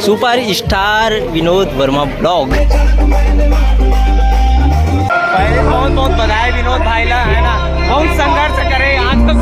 Super star Vinod Verma blog. पहले बहुत बहुत बधाई विनोद भाई ला, है ना। बहुत संघर्ष करे आज तक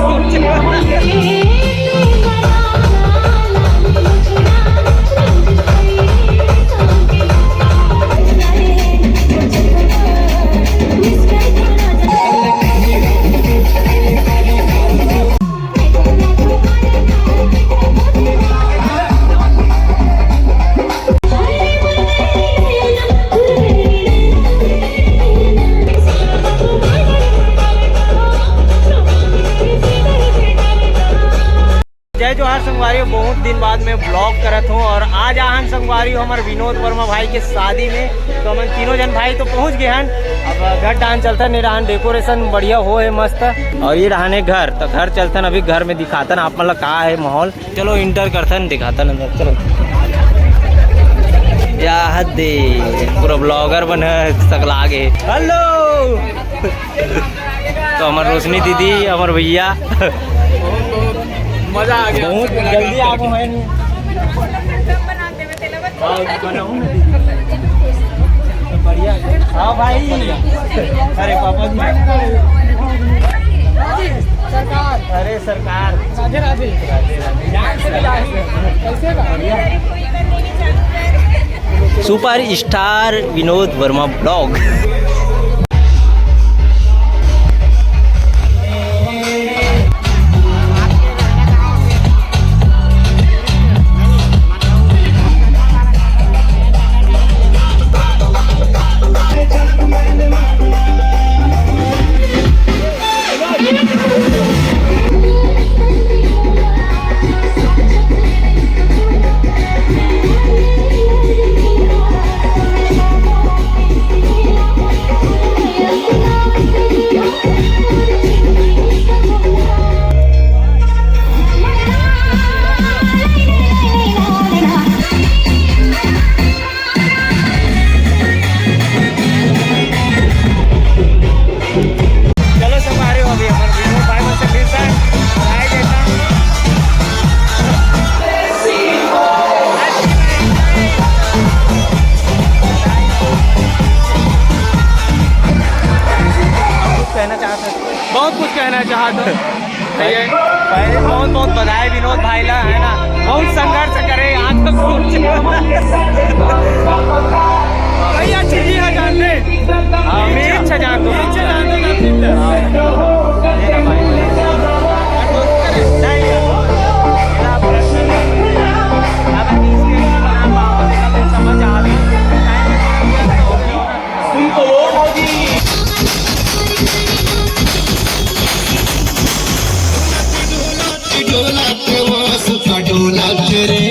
जय जोहार संगवारी। बहुत दिन बाद मैं ब्लॉग करत हूँ और आज आहन संगवारी हमारे विनोद वर्मा भाई के शादी में। तो हम तीनों जन भाई तो पहुँच गए हैं। अब घर डांस चलता नहीं रहा, डेकोरेशन बढ़िया हो है मस्त। और ये रहने घर तो घर चलता अभी घर में दिखाता आप मतलब कहा है माहौल। चलो इंटर करता दिखाता अंदर। चलो या दे पूरा ब्लॉगर बन सकला गे। हेलो तो हमार रोशनी दीदी, हमार भैया मजा आ गया। बहुत जल्दी आपको है नहीं बढ़िया। हाँ भाई। अरे पापा जी सरकार। अरे सरकार Radhe Radhe Radhe. Super star Vinod Verma blog. बहुत कुछ कहना चाहता हूँ। पहले बहुत बहुत बधाई विनोद भाई ला, है ना। बहुत संघर्ष करे आज तक कई अच्छी चीज है जानते। अच्छा जानते समझ आ रही डोला रे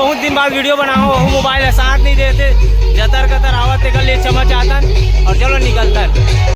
बहुत दिन बाद वीडियो बनाओ, वो मोबाइल साथ नहीं देते, जतर कतर आवत कर लिए चमच आतन और चलो निकलता है।